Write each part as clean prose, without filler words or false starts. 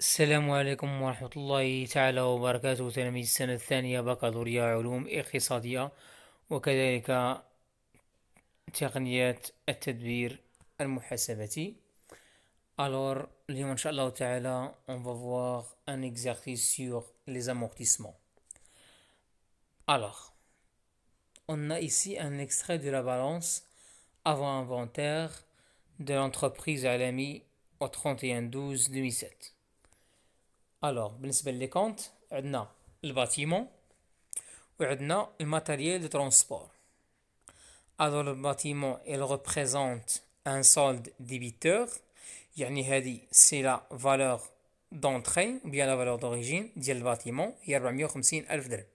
السلام عليكم ورحمة الله تعالى وبركاته، تلاميذ السنة الثانية بكالوريا علوم اقتصادية وكذلك تقنيات التدبير المحاسبة. Alors, اليوم إن شاء الله تعالى on va voir un exercice sur les amortissements. Alors, on a ici un extrait de la balance avant inventaire de l'entreprise Alami au 31/12/2007. Alors, بالنسبة لي comptes, عندنا الباتيمون وعندنا الماتériel de transport. Alors, le bâtiment, il représente un solde débiteur. يعني هذه c'est la valeur d'entrée ou bien la valeur d'origine ديال الباتيمون هي 450 ألف درهم.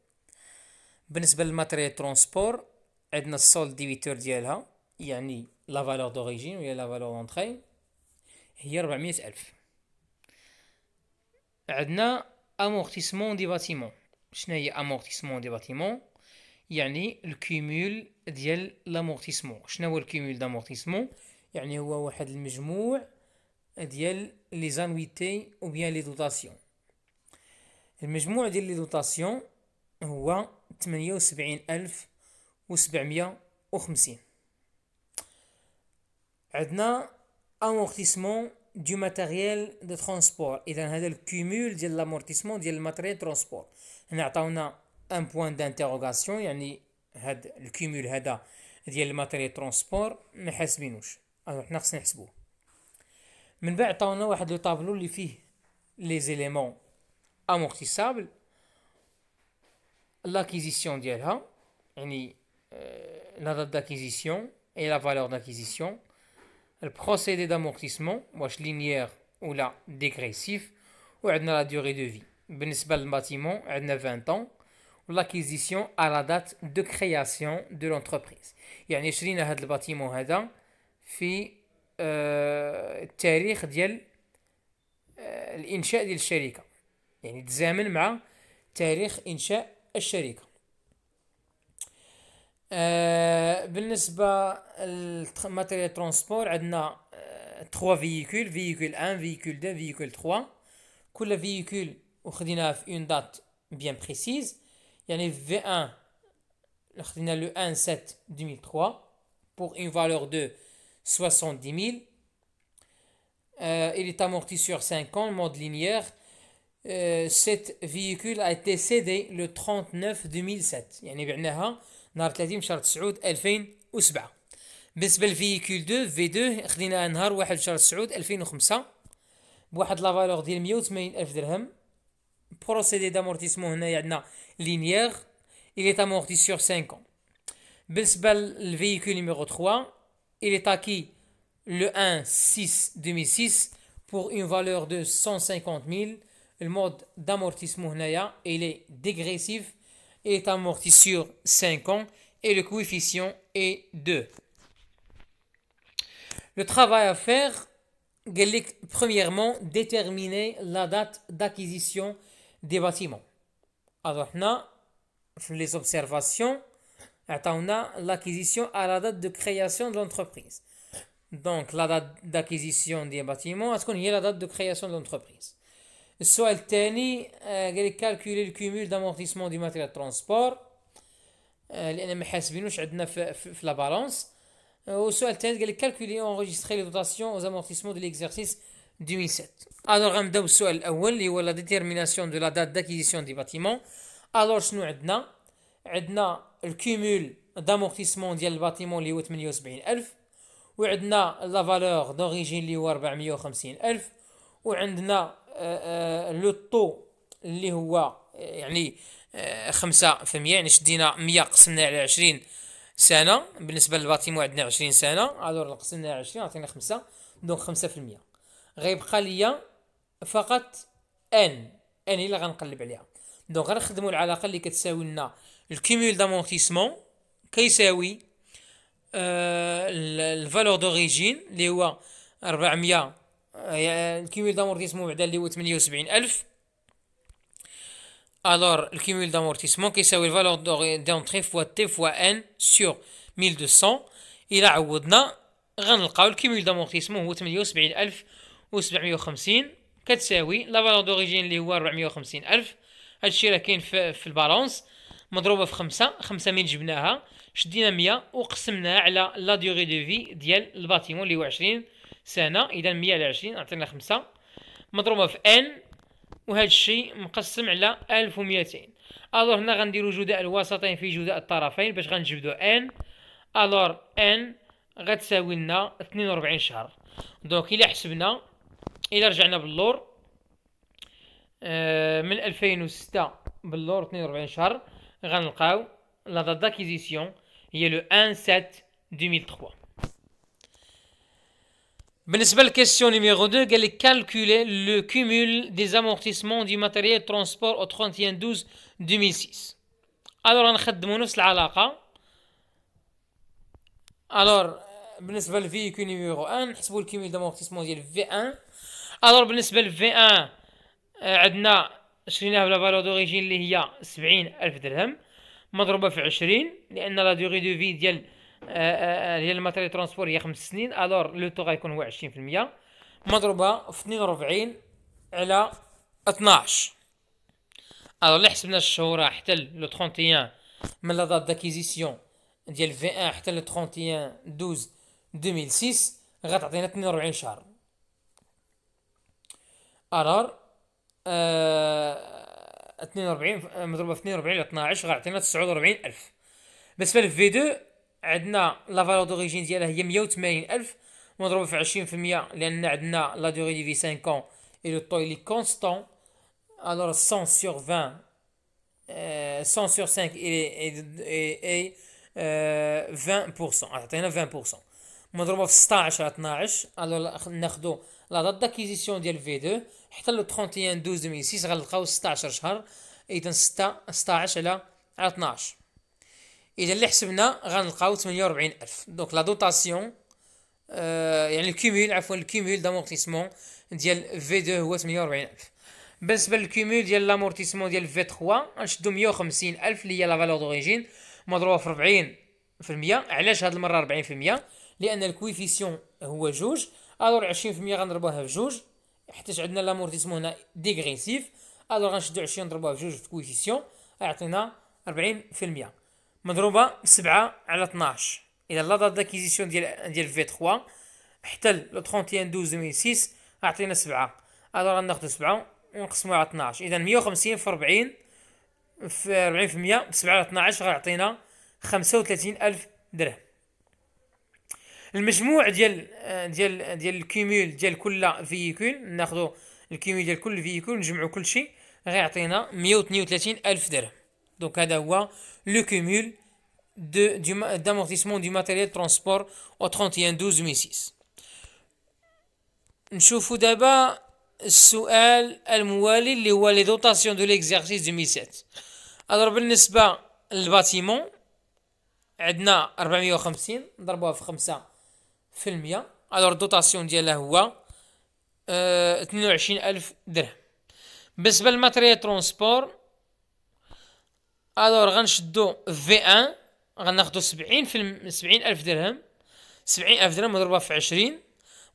بالنسبة للماتريال ترونسبور عندنا السولد ديبيتور ديالها يعني la valeur d'origine ou bien la valeur d'entrée هي 400 ألف. عندنا amortissement دي باتيمون. شنو هي amortissement دي باتيمون؟ يعني الكيمول ديال لامورتيسمون. شنو هو الكيمول دامورتيسمون؟ يعني هو واحد المجموع ديال لي زانويتي او بيان لي دوتاسيون. المجموع ديال لي دوتاسيون هو 78750. عندنا amortissement du matériel de transport. اذا هذا الكيمول ديال لامورتيسمون ديال الماتريال ترونسبور. هنا عطاونا ان بوين دانتيروغاسيون يعني هاد الكيمول هذا ديال الماتريال ترونسبور ما حاسبينوش. حنا خصنا نحسبوه. من بعد عطاونا واحد لو طابلو اللي فيه لي زيليمون امورتيسابل، لاكيزيسيون ديالها يعني لا دات داكيزيسيون اي لا فالور داكيزيسيون، البروسيدي دامورتيسمون واش لينيير ولا ديغريسيف، وعندنا لا دوري دو في. بالنسبه للباتيمون عندنا 20 ans l'acquisition à la date de création de l'entreprise. يعني شرينا هذا الباتيمون هذا في التاريخ ديال الانشاء ديال الشركه، يعني تزامن مع تاريخ انشاء الشركه. بالنسبه للماتيريال ترونسبور عندنا 3 فييكول، فييكول 1 فييكول 2 فييكول 3. كل فييكول وخديناها في اون دات بيان بريسيز. يعني V1 خدينا le 1/7/2003 pour une valeur de 70 000. Il est amorti sur 5 ans, mode linéaire. Cet véhicule a été cédé le 39/2007. يعني بعناها نهار 30 شهر 9 2007. بالنسبة للفييكول 2 V2 خديناها نهار 1 شهر 9 2005 بواحد لا فالور ديال 180 ألف درهم. procédé d'amortissement هنا عندنا linéaire, il est amorti sur 5 ans. بالنسبة للفييكول numéro 3, il est acquis le 1/6/2006 pour une valeur de 150 000. Le mode d'amortissement هنايا il est dégressif, il est amorti sur 5 ans et le coefficient est 2. Le travail à faire, premièrement, déterminer la date d'acquisition des bâtiments. Alors, les observations, l'acquisition à la date de création de l'entreprise. Donc, la date d'acquisition des bâtiments, est-ce qu'on y a la date de création de l'entreprise? السؤال الثاني قال calculer le cumul d'amortissement du matériel de transport لأن ما حاسبينوش عندنا في la balance. والسؤال الثالث قال calculer enregistrer les dotations aux amortissements de l'exercice 2007. Alors غنبداو بالسؤال الاول اللي هو la détermination de la date d'acquisition des bâtiments. alors شنو عندنا الكيمول d'amortissement ديال الباتيمون اللي هو 78 ألف، وعندنا لا فالور دوريجين اللي هو 450 ألف، وعندنا لو طو اللي هو يعني 5%. يعني شدينا 100 قسمنا على 20 سنه. بالنسبه للباتيمون عندنا 20 سنه، الور قسمنا على 20 عطينا 5، دونك 5%. غيبقى ليا فقط ان اللي غنقلب عليها. دونك غنخدموا العلاقه اللي كتساوي لنا الكيمول دامورتيسمون كيساوي الفالور دوريجين اللي هو 400. الكيمول دامورتيسمون بعدا اللي هو 78 ألف. alors الكيمول دامورتيسمون كيساوي الفالور دونطري فوا تي فوا ان سور 1200. الى عوضنا غنلقاو الكيمول دامورتيسمون هو 78 ألف و750 كتساوي لا فالور دوريجين اللي هو 450,000. هادشي راه كاين في البالونس مضروبه في 5 من جبناها شدينا 100 وقسمناها على لا ديوري دو في ديال الباتيمون اللي هو 20 سنه. اذا 100 على 20 عطينا 5 مضروبه في ان، وهذا الشيء مقسم على 1200. الوغ هنا غنديرو جداء الوسطين في جداء الطرفين باش غنجبدو ان. الوغ ان غتساوي لنا 42 شهر. دونك الى حسبنا، الى رجعنا باللور من 2006 باللور 42 شهر، غنلقاو لا دات داكيزيسيون هي لو 1/7/2003. بالنسبه للكيسيون نيميرو 2 قال لك كالكولي لو كومول دي زامورتيسمون دي ماتيريال ترونسبور او 31/12/2006. الوغ غنخدمو نفس العلاقه. الوغ بالنسبه للفيكول نيميرو 1 نحسبوا الكومول دامورتيسمون ديال في 1. الوغ بالنسبه للفي 1 عندنا شريناه بلا فالور دوريجين اللي هي 70,000 درهم مضروبه في 20 لان لا دوري دو في ديال الماتيريال ترونسبور هي 5 سنين. الوغ لو تو غيكون هو 20% مضروبه في 42 على 12. الوغ اللي حسبنا الشهور حتى لو 31 من لا دات داكيزيسيون ديال في 1 حتى لو 31/12/2006 غتعطينا 42 شهر. الوغ 42 مضروبه في 42 على 12 غيعطينا 49,000. بالنسبه للفي 2 عندنا لا فالور دوريجين ديالها هي 180,000 مضروبه في 20% لان عندنا لا دوري دي في 5 ans et le taux il est constant. alors 100 sur 20 100 sur 5 et 20% عطينا 20% مضروبه في 16 على 12. الوغ ناخدو لا دات داكيزيسيون ديال في 2 حتى لو 31/12/2006 غنلقاو 16 شهر. اذا 16 على 12. اذا اللي حسبنا غنلقاو 48,000. دونك لا دوطاسيون يعني الكومول الكومول دامورتيسمون ديال في 2 هو 48,000. بالنسبه للكومول ديال لامورتيسمون ديال في 3 غنشدو 150,000 اللي هي لا فالور دوريجين مضروبه في 40%. علاش هاد المره 40%؟ لان الكويفيسيون هو جوج. الوغ 20% غنضربوها في جوج حيت عندنا لامورتيسمون هنا ديغريسيف. الوغ غنشدو 20 نضربوها في جوج في الكويفيسيون يعطينا 40% مضروبه 7 على 12. اذا لا دات داكيزيسيون ديال في 3 حتى لو 31/12/2006 عطينا 7. الوغ غناخدو 7 ونقسموها على 12. اذا 150 في 40 في 40% 7 على 12 غيعطينا 35,000 درهم. المجموع ديال الكومول ديال كل فيكول ناخذوا الكومول ديال كل فيكول نجمعوا كل شيء غيعطينا 132,000 درهم. دونك هذا هو لو كومول d'amortissement du matériel de transport au 31/12/2006. نشوفوا دابا السؤال الموالي اللي هو لي دوطاسيون دو ليكزارسيس 2007. الوغ بالنسبه للباتيمون عندنا 450 نضربوها في 5%. الوغ الدوطاسيون ديالها هو 22,000 درهم. بالنسبه للماتريال ترونسبور الوغ غنشدو في 1 غناخدو 70,000 درهم. 70,000 درهم مضروبه في 20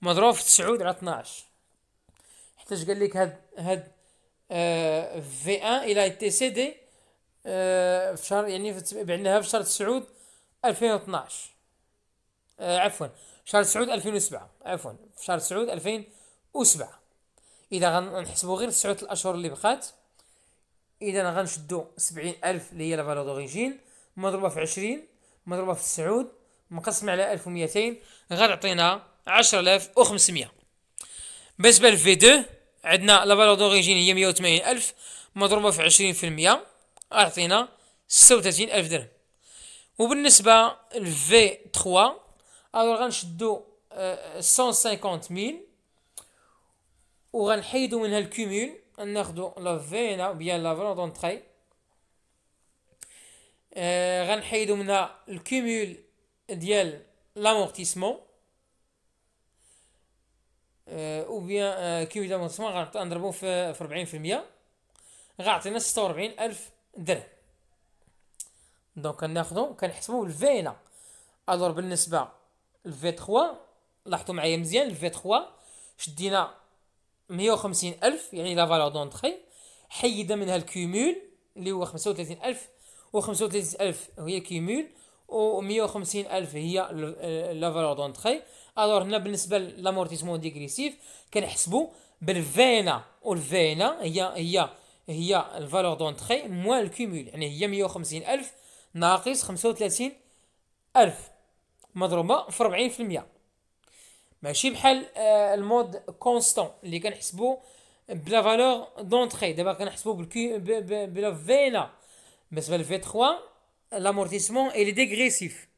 مضروبه في 9 على 12 حيتاش قال لك هاد في 1 الى ايتي سي دي في شهر يعني بعناها في شهر 9 2012 عفوا شهر 9 2007 عفوا في شهر 9 2007. اذا غنحسبوا غير 9 الاشهر اللي بقات اذا غنشدو 70,000 اللي هي لا فالور دوريجين مضروبه في 20 مضروبه في 9 مقسم على 1200 غتعطينا 10,500. بالنسبه للفي 2 عندنا لا فالور دوريجين هي 180,000 مضروبه في 20% غتعطينا 36,000 درهم. وبالنسبه للفي 3 غنشدو 150,000 وغنحيدو منها الكومول ناخدو لا في هنا بيان لا فالور دونطري غنحيدو منها الكومول ديال لامورتيسمون او بيان كومول دامورتيسمون غنضربو في 40% غيعطينا 46,000 درهم. دونك كناخدو كنحسبو الفي هنا. الوغ بالنسبه للفي 3 لاحظوا معايا مزيان الفي 3 شدينا 150,000 يعني لا فالور دونتخي، حيد منها الكيمول اللي هو 35,000، و 35,000 هي كيمول، و 150,000 هي لا فالور دونتخي. الوغ هنا بالنسبه لامورتيسمون ديغريسيف كنحسبوا بالفينا، والفينا هي الفالور دونتخي موان الكيمول، يعني هي 150,000 ناقص 35,000 مضروبه في 40%. ماشي بحال المود كونستون اللي كنحسبوا بلا فالور دونتري. دابا كنحسبوا بلا فينا. بالنسبه للفي 3 لامورتيسمون الي ديغريسيف،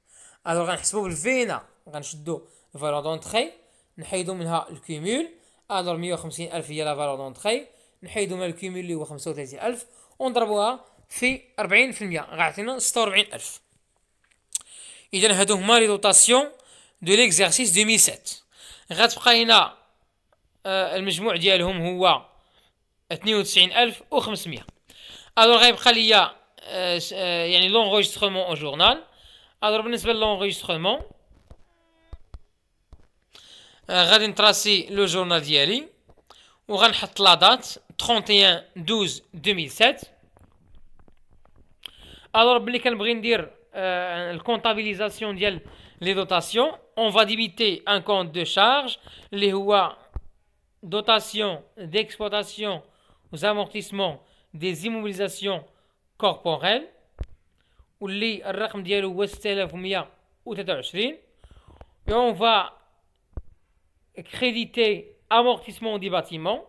الوغ غنحسبوا بالفينا، غنشدوا الفالور دونتري نحيدوا منها الكيمول. الوغ 150,000 هي لا فالور دونتري، نحيدوا منها الكيمول اللي هو 35,000 ونضربوها في 40% غيعطينا 46,000. اذا هادو هما لي دوطاسيون دو ليكزارسيس 2007. غتبقى هنا المجموع ديالهم هو 92,500. الوغ غيبقى ليا يعني لونغويستخمون او جورنال. الوغ بالنسبه لونغويستخمون غادي نتراسي لو جورنال ديالي وغنحط لا دات 31/12/2007. الوغ بلي كنبغي ندير الكونطابيليزاسيون ديال les dotations, on va débiter un compte de charge, les dotation d'exploitation aux amortissements des immobilisations corporelles, ou les الرقم ديالو هو 6123. Et on va créditer amortissement des bâtiments,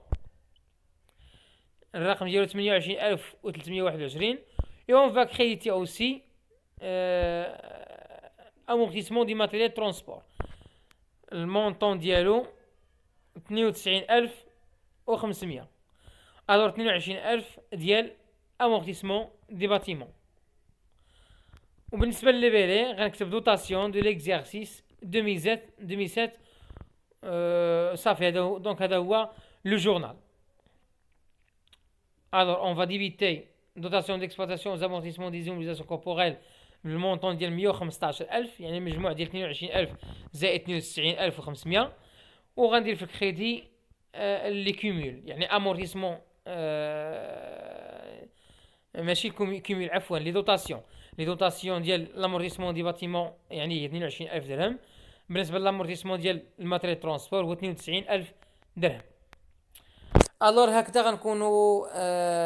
الرقم ديالو 28,321. Et on va créditer aussi amortissement du matériel de transport. Le montant ديالو 92,500. Alors 22,000 ديال amortissement des bâtiments. وبالنسبه للبيري غنكتب دوطاسيون دو ليكزارسيس 2007. صافي هذا دونك هذا هو لو جورنال. Alors on va débiter dotation d'exploitation aux amortissements des immobilisations corporelles المونطون ديال 115,000، يعني المجموع ديال 22,000 زائد 92,500. وغندير في الكريدي لي كومول، يعني امورتيسمون ماشي كومول عفوا لي دوطاسيون ديال لامورتيسمون دي باتيمون يعني هي 22,000 درهم. بالنسبه للامورتيسمون ديال الماتريال ترونسبور هو 92,000 درهم. الور هكذا غنكونوا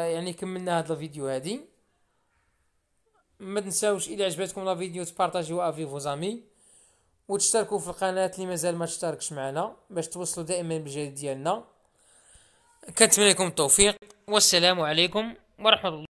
يعني كملنا هذا الفيديو هذه. ما تنساوش الى عجبتكم لا فيديو تبارطاجيوها افي فو زامي، وتشتركوا في القناه اللي مازال ما اشتركش معنا باش توصلوا دائما بالجديد ديالنا. كنتمنى لكم التوفيق والسلام عليكم ورحمه الله.